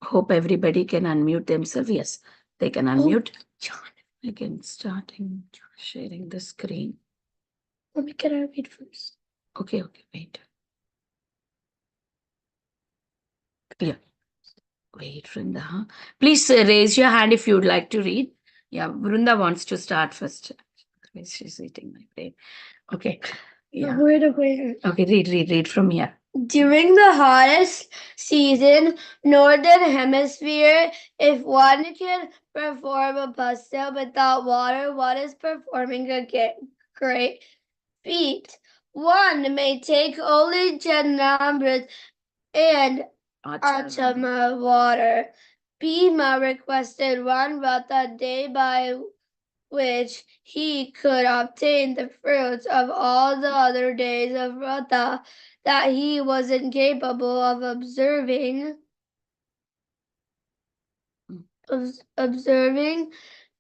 Hope everybody can unmute themselves. Yes, they can unmute. Again, starting sharing the screen. Mommy, can I read first? Okay, wait. Yeah. Wait, Vrinda. Huh? Please raise your hand if you'd like to read. Yeah, Vrinda wants to start first. She's eating my brain. Okay. Yeah. Where to wait? Okay, read from here. During the hottest season, Northern Hemisphere, if one can perform a pastel without water, one is performing a great feat. One may take only Janamrit and Achama water. Bhima requested one rata day by which he could obtain the fruits of all the other days of Rata that he was incapable of observing.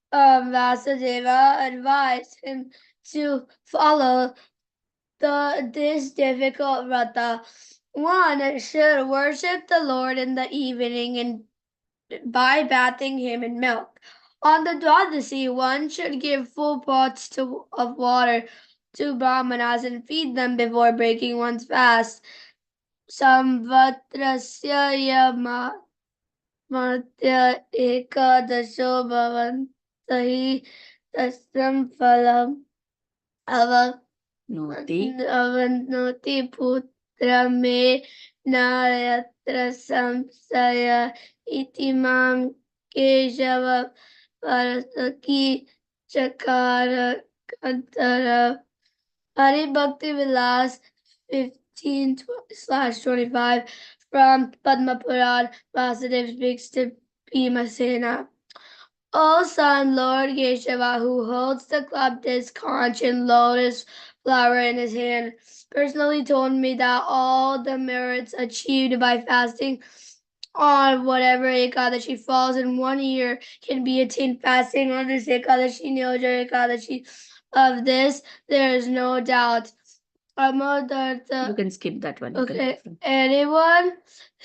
Vasudeva advised him to follow this difficult Rata. One should worship the Lord in the evening and by bathing him in milk. On the Dwadasi, one should give full pots of water to Brahmanas and feed them before breaking one's fast. Samvatrasya yamatya ekadasho bhavantahi tasam phalam avanoti putra me nayatra samsaya itimam Keshava Parasaki Chakara Kantara Hari Bhakti Vilas 15/25 from Padma Puran. Vasudev speaks to Bhimasena. O son, Lord Keshava, who holds the club disc conch and lotus flower in his hand, personally told me that all the merits achieved by fasting on whatever Ekadashi falls in 1 year can be attained fasting on this Ekadashi, Nirjala Ekadashi. Of this, there is no doubt. You can skip that one. Okay. Anyone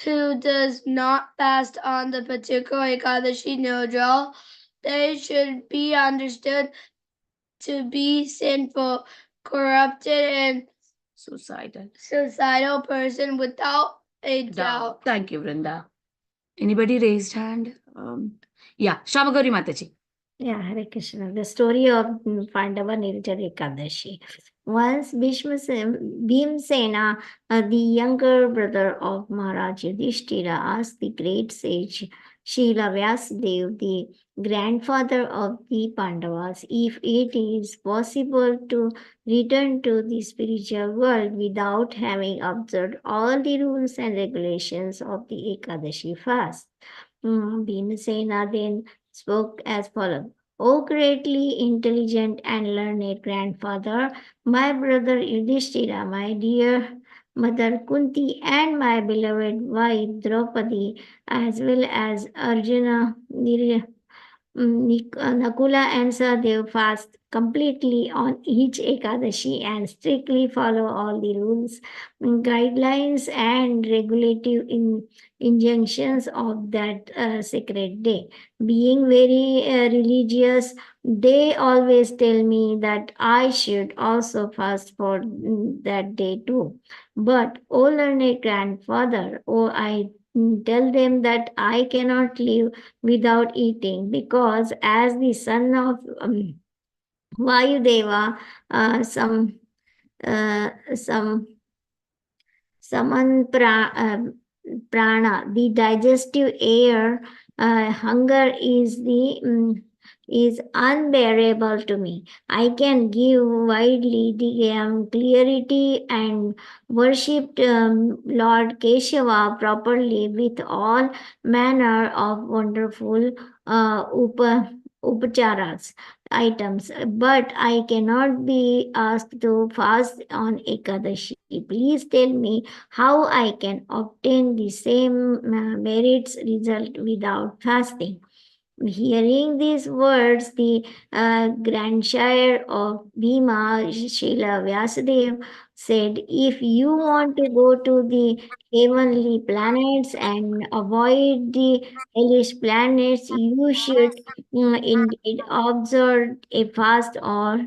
who does not fast on the particular Ekadashi Nirjala, they should be understood to be sinful, corrupted, and suicidal person without a doubt. Thank you, Vrinda. Anybody raised hand? Yeah, Shamagari Mataji. Yeah, Hare Krishna. The story of Pandava Nirjala Ekadashi. Once Bhimsena, the younger brother of Maharaj Yudhishthira, asked the great sage Srila Vyasadeva, the grandfather of the Pandavas, if it is possible to return to the spiritual world without having observed all the rules and regulations of the Ekadashi fast. Bhimsena then spoke as follows. O greatly intelligent and learned grandfather, my brother Yudhishthira, my dear mother Kunti, and my beloved wife Draupadi, as well as Arjuna, Nakula and Sahadev fast completely on each Ekadashi and strictly follow all the rules, guidelines, and regulative injunctions of that sacred day. Being very religious, they always tell me that I should also fast for that day too. But, O learned grandfather, I tell them that I cannot live without eating because as the son of Vayudeva, some Saman prana, the digestive air, hunger is unbearable to me. I can give widely the clarity and worship Lord Keshava properly with all manner of wonderful upacharas items, but I cannot be asked to fast on Ekadashi. Please tell me how I can obtain the same merits result without fasting. Hearing these words, the grandsire of Bhima, Srila Vyasadeva, said, if you want to go to the heavenly planets and avoid the hellish planets, you should indeed observe a fast or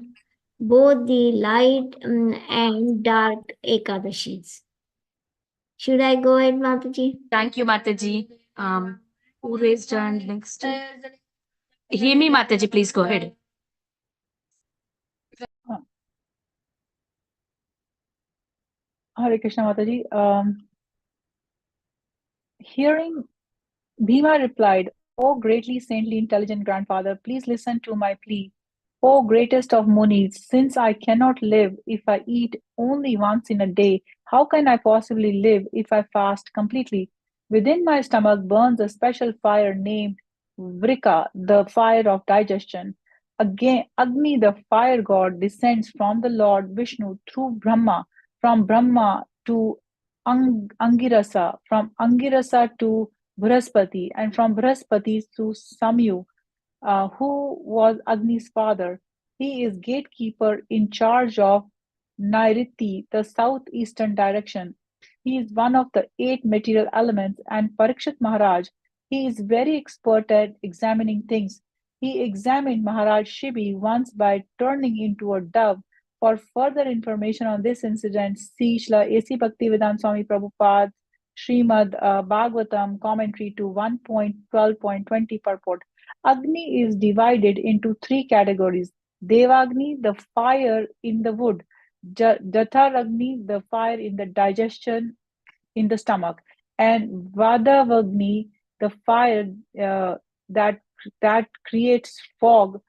both the light and dark Ekadashis. Should I go ahead, Mataji? Thank you, Mataji. Who raised hand next? Hear me, Mataji, please go ahead. Uh, Hare Krishna Mataji. Hearing Bhima replied, O greatly saintly intelligent grandfather, please listen to my plea. O greatest of Munis, since I cannot live if I eat only once in a day, how can I possibly live if I fast completely? Within my stomach burns a special fire named Vrika, the fire of digestion. Again, Agni, the fire god, descends from the Lord Vishnu through Brahma, from Brahma to Angirasa, from Angirasa to Brihaspati, and from Brihaspati to Samyu, who was Agni's father. He is gatekeeper in charge of Nairiti, the southeastern direction. He is one of the eight material elements, and Parikshit Maharaj, he is very expert at examining things. He examined Maharaj Shibi once by turning into a dove. For further information on this incident, see Shla A.C. Bhaktivedanta Swami Prabhupada Srimad Bhagavatam commentary to 1.12.20 purport. Agni is divided into three categories. Devagni, the fire in the wood. Jataragni, the fire in the digestion, in the stomach. And Vadavagni, the fire that creates fog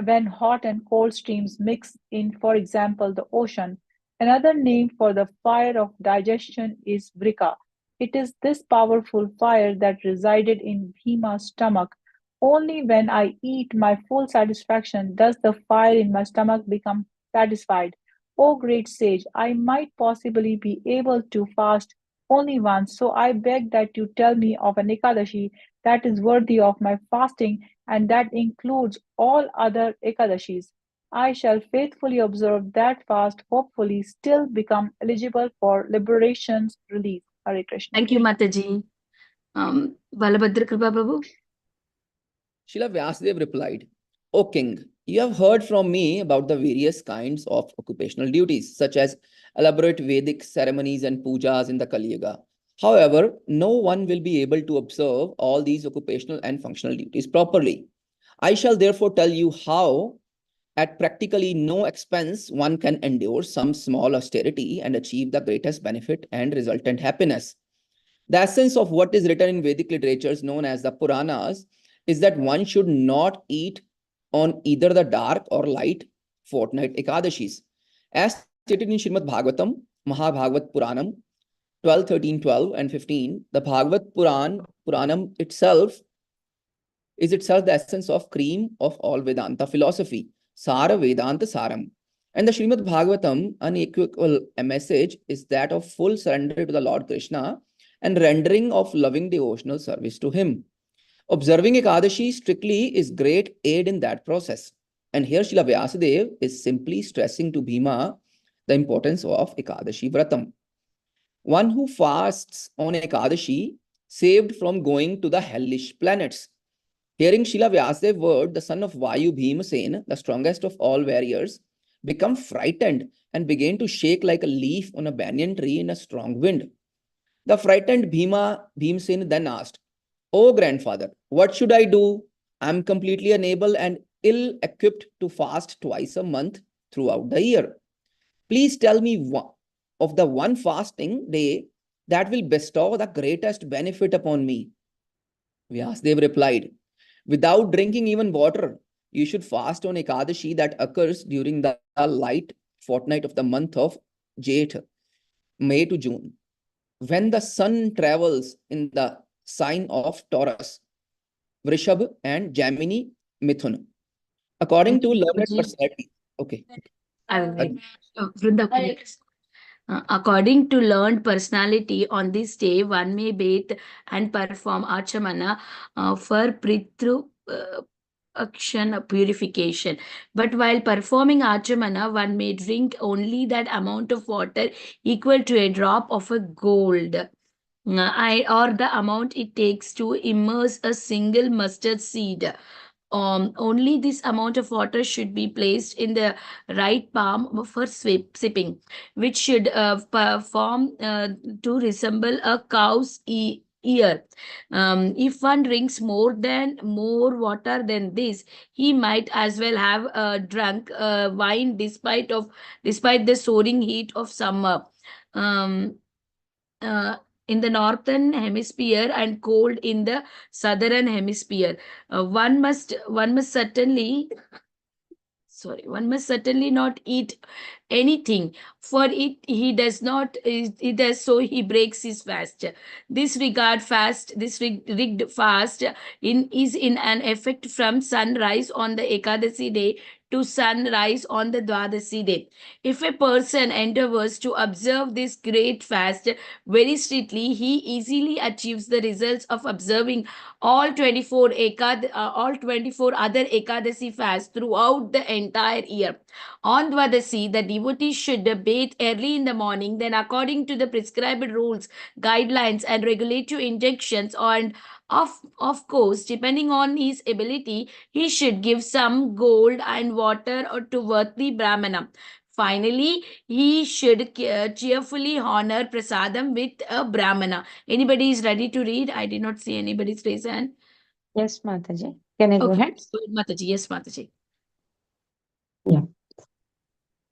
when hot and cold streams mix in, for example, the ocean. Another name for the fire of digestion is Vrika. It is this powerful fire that resided in Bhima's stomach. Only when I eat my full satisfaction does the fire in my stomach become satisfied. O great sage, I might possibly be able to fast only once, so I beg that you tell me of an Ekadashi that is worthy of my fasting and that includes all other Ekadashis. I shall faithfully observe that fast, hopefully still become eligible for liberation's release. Hare Krishna. Thank you, Mataji. Balabhadra Kripa Prabhu. Srila Vyasadeva replied, O king, you have heard from me about the various kinds of occupational duties, such as elaborate Vedic ceremonies and pujas in the Kali Yuga. However, no one will be able to observe all these occupational and functional duties properly. I shall therefore tell you how, at practically no expense, one can endure some small austerity and achieve the greatest benefit and resultant happiness. The essence of what is written in Vedic literatures known as the Puranas is that one should not eat on either the dark or light fortnight Ekadashis. As stated in Srimad Bhagavatam, Mahabhagavat Puranam 12, 13, 12, and 15, the Bhagavat Puranam itself is itself the essence of cream of all Vedanta philosophy, Sara Vedanta Saram. And the Srimad Bhagavatam, unequivocal message, is that of full surrender to the Lord Krishna and rendering of loving devotional service to him. Observing Ekadashi strictly is great aid in that process. And here Srila Vyasadeva is simply stressing to Bhima the importance of Ekadashi Vratam. One who fasts on Ekadashi saved from going to the hellish planets. Hearing Srila Vyasadeva's word, the son of Vayu Bhimasena, the strongest of all warriors, became frightened and began to shake like a leaf on a banyan tree in a strong wind. The frightened Bhimasena then asked, O grandfather, what should I do? I am completely unable and ill-equipped to fast twice a month throughout the year. Please tell me of the one fasting day that will bestow the greatest benefit upon me. Vyasadeva replied, without drinking even water, you should fast on Ekadashi that occurs during the light fortnight of the month of Jeth, May to June, when the sun travels in the sign of Taurus, Vrishab, and Gemini, Mithun. According to learned personality. Okay. I will wait. Vrinda, please. According to learned personality, on this day, one may bathe and perform archamana for Pritru action, purification. But while performing Achamana, one may drink only that amount of water equal to a drop of a gold. Or the amount it takes to immerse a single mustard seed. Only this amount of water should be placed in the right palm for sipping, which should perform to resemble a cow's ear. If one drinks more water than this, he might as well have drunk wine despite the soaring heat of summer. Um, uh, in the northern hemisphere and cold in the southern hemisphere. One must certainly not eat anything, for it he does not it does so he breaks his fast. This rigged fast is in an effect from sunrise on the Ekadasi day to sunrise on the Dwadasi day. If a person endeavors to observe this great fast very strictly, he easily achieves the results of observing all 24 other Ekadasi fasts throughout the entire year. On Dwadasi, the devotee should bathe early in the morning, then according to the prescribed rules, guidelines and regulative injunctions, and of course, depending on his ability, he should give some gold and water or to worthy Brahmana. Finally, he should cheerfully honor prasadam with a Brahmana. Anybody is ready to read? I did not see anybody's raise hand. Yes, Mataji. Can I go Okay, ahead? Mataji. Yes, Mataji. Yeah.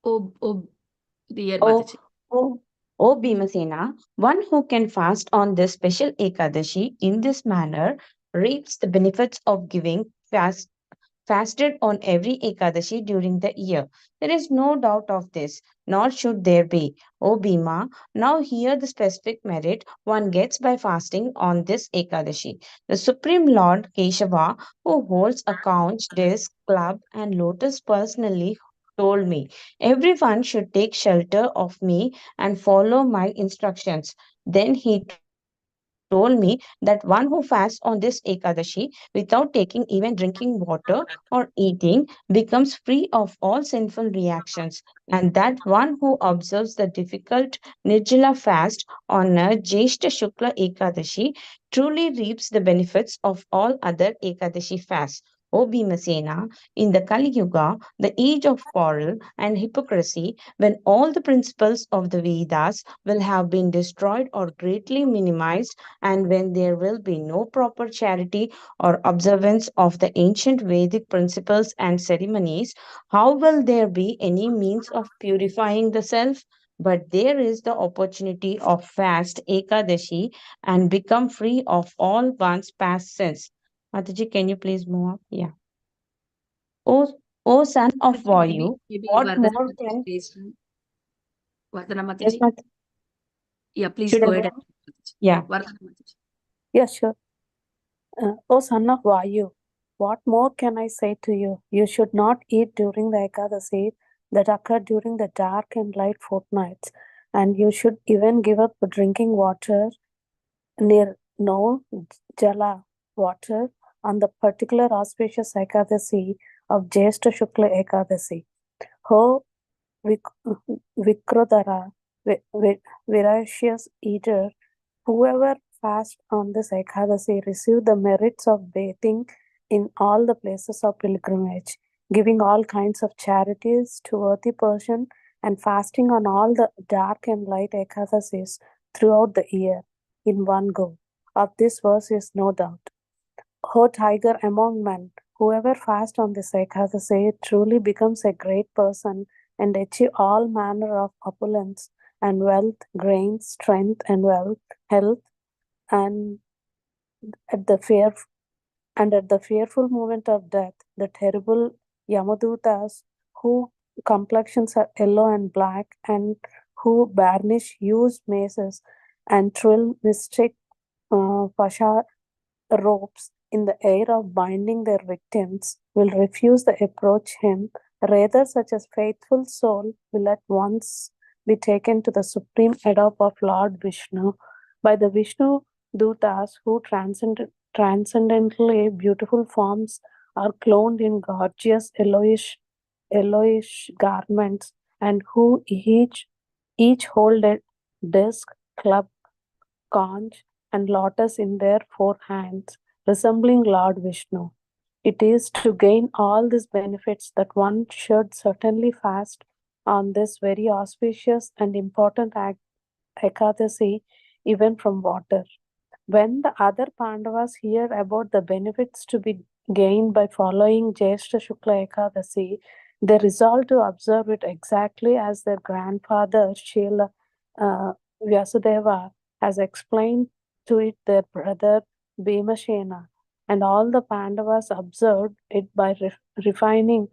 Oh, dear Oh, Mataji. oh, Bhimasena, one who can fast on this special Ekadashi in this manner reaps the benefits of giving fasted on every Ekadashi during the year. There is no doubt of this, nor should there be. O Bhima, now hear the specific merit one gets by fasting on this Ekadashi. The Supreme Lord Keshava, who holds a conch, disc, club, and lotus personally, told me everyone should take shelter of me and follow my instructions. Then he told me that one who fasts on this Ekadashi without taking even drinking water or eating becomes free of all sinful reactions, and that one who observes the difficult Nirjala fast on a Jeshta Shukla Ekadashi truly reaps the benefits of all other Ekadashi fasts. O Bhimasena, in the Kali Yuga, the age of quarrel and hypocrisy, when all the principles of the Vedas will have been destroyed or greatly minimized, and when there will be no proper charity or observance of the ancient Vedic principles and ceremonies, how will there be any means of purifying the self? But there is the opportunity of fast Ekadashi and become free of all one's past sins. Mataji, can you please move up? Yeah. O son of Vayu, Maybe what Vardhana more Mataji can... raised hand. Vardhana Yes, Mataji. Mat. Yeah, please Should I go go ahead. on? Yeah. Vardhana Mataji. Yeah, sure. O son of Vayu, what more can I say to you? You should not eat during the Ekadasi that occur during the dark and light fortnights, and you should even give up drinking water near no jala water on the particular auspicious Ekadasi of Jyeshta Shukla Ekadasi. Ho Vikrodara, voracious eater, whoever fasts on this Ekadasi receive the merits of bathing in all the places of pilgrimage, giving all kinds of charities to worthy person, and fasting on all the dark and light Ekadasis throughout the year in one go. Of this verse is no doubt. O tiger among men, whoever fasts on this Ekadasi truly becomes a great person and achieve all manner of opulence and wealth, grain, strength, and wealth, health, and at the fearful moment of death, the terrible Yamadutas, whose complexions are yellow and black, and who burnish huge maces and trill mystic pasha ropes in the air of binding their victims, will refuse to approach him. Rather, such a faithful soul will at once be taken to the supreme adobe of Lord Vishnu by the Vishnu Dutas who transcendently beautiful forms are clothed in gorgeous yellowish garments, and who each hold a disc, club, conch, and lotus in their four hands, resembling Lord Vishnu. It is to gain all these benefits that one should certainly fast on this very auspicious and important Ekadasi, even from water. When the other Pandavas hear about the benefits to be gained by following Jyeshta Shukla Ekadasi, they resolve to observe it exactly as their grandfather Shila uh, Vyasudeva has explained to it their brother Bhimashena, and all the Pandavas observed it by refraining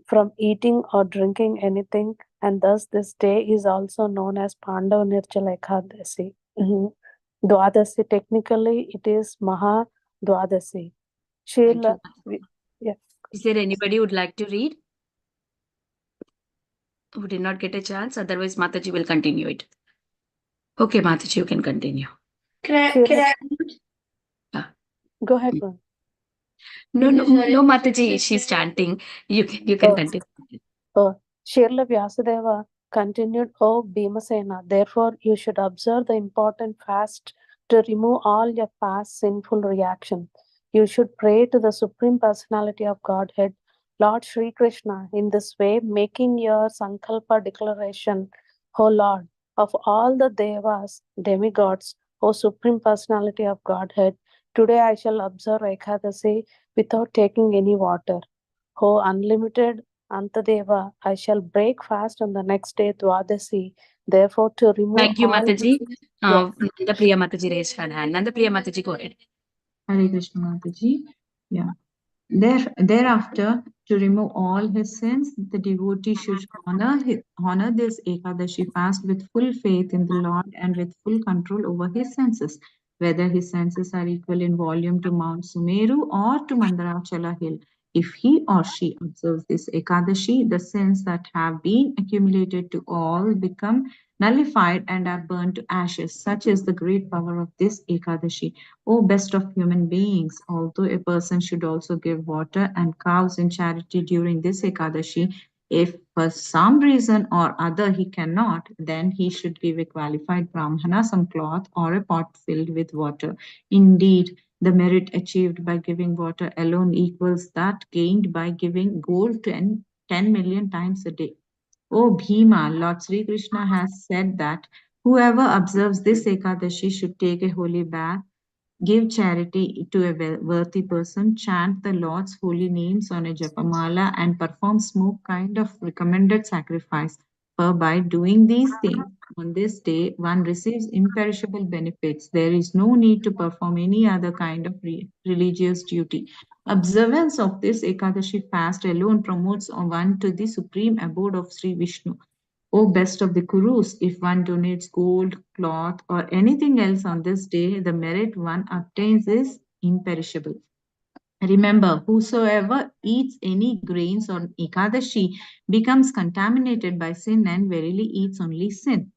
from eating or drinking anything, and thus this day is also known as Pandav Nirjala Ekadasi. Dwadasi, technically it is Maha Dwadasi. Thank Sheila, you. yeah. Is there anybody who would like to read? Who did not get a chance? Otherwise, Mataji will continue it. Okay, Mataji, you can continue. Can I Go ahead, man. No, Mataji, she's chanting. You can Oh. continue. Shirla Vyasadeva continued, O Bhimasena, therefore you should observe the important fast to remove all your past sinful reactions. You should pray to the Supreme Personality of Godhead, Lord Sri Krishna, in this way, making your Sankalpa declaration, O Lord, of all the Devas, demigods, O Supreme Personality of Godhead, today I shall observe Ekadasi without taking any water. O unlimited Antadeva, I shall break fast on the next day, Dwadasi. Therefore, to remove Thank you, all Mataji. Yes. Nandapriya Mataji raised her hand. Nandapriya Mataji, go ahead. Hare Krishna Mataji. Yeah. Thereafter, to remove all his sins, the devotee should honor this Ekadashi fast with full faith in the Lord and with full control over his senses, whether his senses are equal in volume to Mount Sumeru or to Mandarachala hill. If he or she observes this Ekadashi, the sins that have been accumulated to all become nullified and are burned to ashes. Such is the great power of this Ekadashi. O best of human beings, although a person should also give water and cows in charity during this Ekadashi, if for some reason or other he cannot, then he should give a qualified Brahmana some cloth or a pot filled with water. Indeed, the merit achieved by giving water alone equals that gained by giving gold 10 million times a day. O Bhima, Lord Sri Krishna has said that whoever observes this Ekadashi should take a holy bath, give charity to a worthy person, chant the Lord's holy names on a japamala, and perform smoke kind of recommended sacrifice. For by doing these things on this day, one receives imperishable benefits. There is no need to perform any other kind of religious duty. Observance of this Ekadashi fast alone promotes one to the supreme abode of Sri Vishnu. O best of the Kurus, if one donates gold, cloth, or anything else on this day, the merit one obtains is imperishable. Remember, whosoever eats any grains on Ekadashi becomes contaminated by sin and verily eats only sin.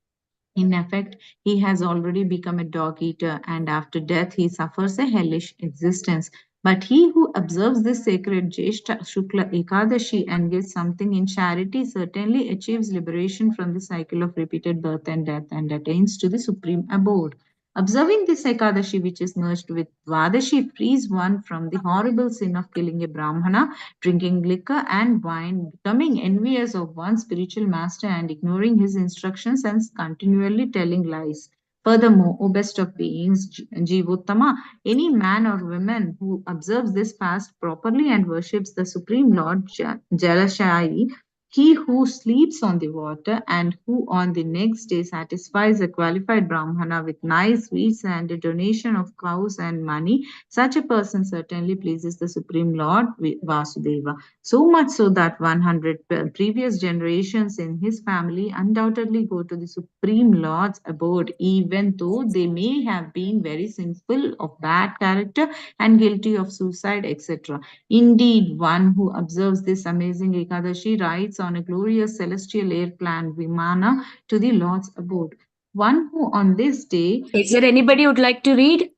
In effect, he has already become a dog eater, and after death he suffers a hellish existence. But he who observes this sacred Jyeshta Shukla Ekadashi and gives something in charity certainly achieves liberation from the cycle of repeated birth and death and attains to the supreme abode. Observing this Ekadashi, which is merged with Dvadashi, frees one from the horrible sin of killing a Brahmana, drinking liquor and wine, becoming envious of one's spiritual master and ignoring his instructions and continually telling lies. Furthermore, O best of beings, Jivottama, any man or woman who observes this fast properly and worships the Supreme Lord Jalashayi, he who sleeps on the water and who on the next day satisfies a qualified Brahmana with nice sweets and a donation of cows and money, such a person certainly pleases the Supreme Lord Vasudeva. So much so that 100 previous generations in his family undoubtedly go to the Supreme Lord's abode, even though they may have been very sinful, of bad character, and guilty of suicide, etc. Indeed, one who observes this amazing Ekadashi rides on a glorious celestial airplane Vimana to the Lord's abode. One who on this day Is there anybody who would like to read?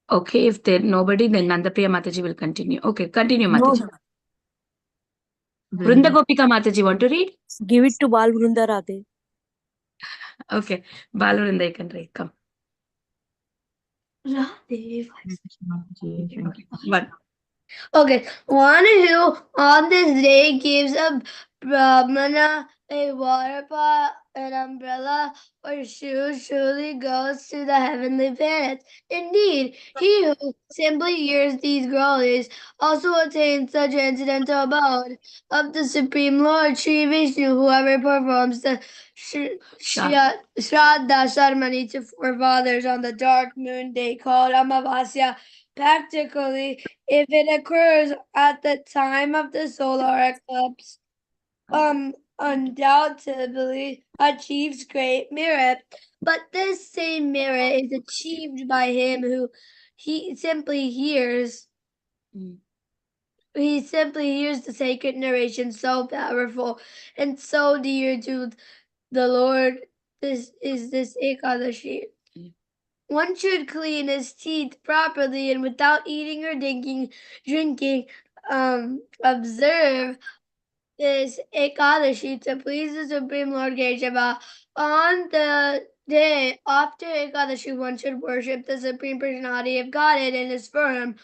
Okay, if there nobody, then Nandapriya Mataji will continue. Okay, continue, No, Mataji. Vrunda Gopika Mataji, want to read? give it to Bal Vrunda Radhe. Okay, Balvrunda, you can read. Come. Radhe. Thank you. One. Okay, one who on this day gives a brahmana a water pot, an umbrella, or shoes surely goes to the heavenly planets. Indeed, he who simply hears these glories also attains the transcendental abode of the Supreme Lord Sri Vishnu. Whoever performs the Shraddha ceremony to forefathers on the dark moon day called Amavasya, practically, if it occurs at the time of the solar eclipse, undoubtedly achieves great merit. But this same merit is achieved by him who he simply hears. He simply hears the sacred narration so powerful and so dear to the Lord. This is this Ekadashi. One should clean his teeth properly and without eating or drinking, observe this Ekadashi to please the Supreme Lord Keshava. On the day after Ekadashi, one should worship the Supreme Personality of Godhead in his form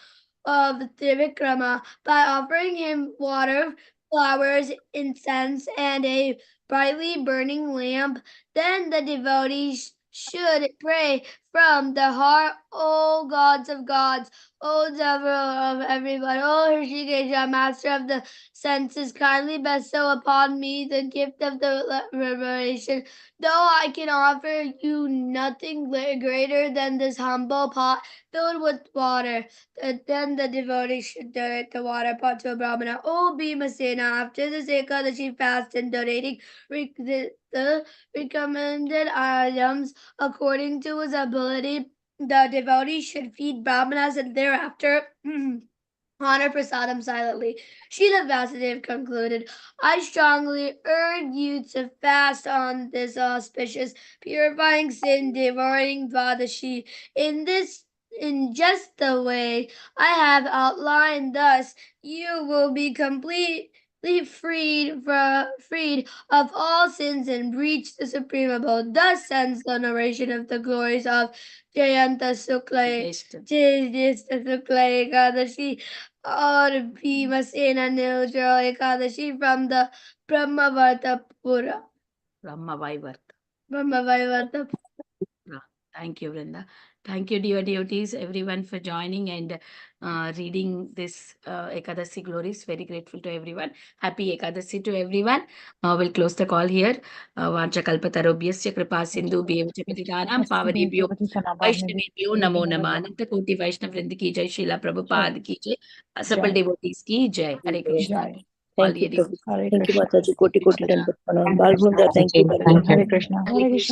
of Trivikrama by offering him water, flowers, incense, and a brightly burning lamp. Then the devotees should pray from the heart, O gods of gods, O devil of everyone, O Hrishikesha, master of the senses, kindly bestow upon me the gift of the revelation. Though I can offer you nothing greater than this humble pot filled with water, then the devotee should donate the water pot to a brahmana. O Bhimasena, after this Ekadashi fast and donating the recommended items according to his ability, the devotee should feed brahmanas and thereafter honor prasadam silently. Srila Vasudev concluded, I strongly urge you to fast on this auspicious, purifying sin, devouring Dvadashi. In just the way I have outlined, thus you will be completely freed of all sins and reach the supreme abode. Thus ends the narration of the glories of Jayanta Sukla Ekadashi or Bhimasena Nirjala Ekadashi from the Brahmavarta Pura. Brahmavaivarta. Thank you, Vrinda. Thank you, dear devotees, everyone for joining and reading this Ekadasi glories. Very grateful to everyone. Happy Ekadasi to everyone. We'll close the call here. Vancha kalpatarobhyasya kripa sindhu bhevcha patitanam pavanebhyo Vaishnavebhyo namo namah. Ananta Koti Vaishnav Vrinda ki jai, Srila Prabhupada ki jai, Sapal devotees ki jai. Hare Krishna. Jai. All Thank you, devotees. Prabhu. Hare Thank you, Krishna. Mataji. Koti Hare Koti Krishna. Dandavat Pranam. Hare Bal Krishna. Vrunda, thank you very much. Hare Krishna. Hare Krishna.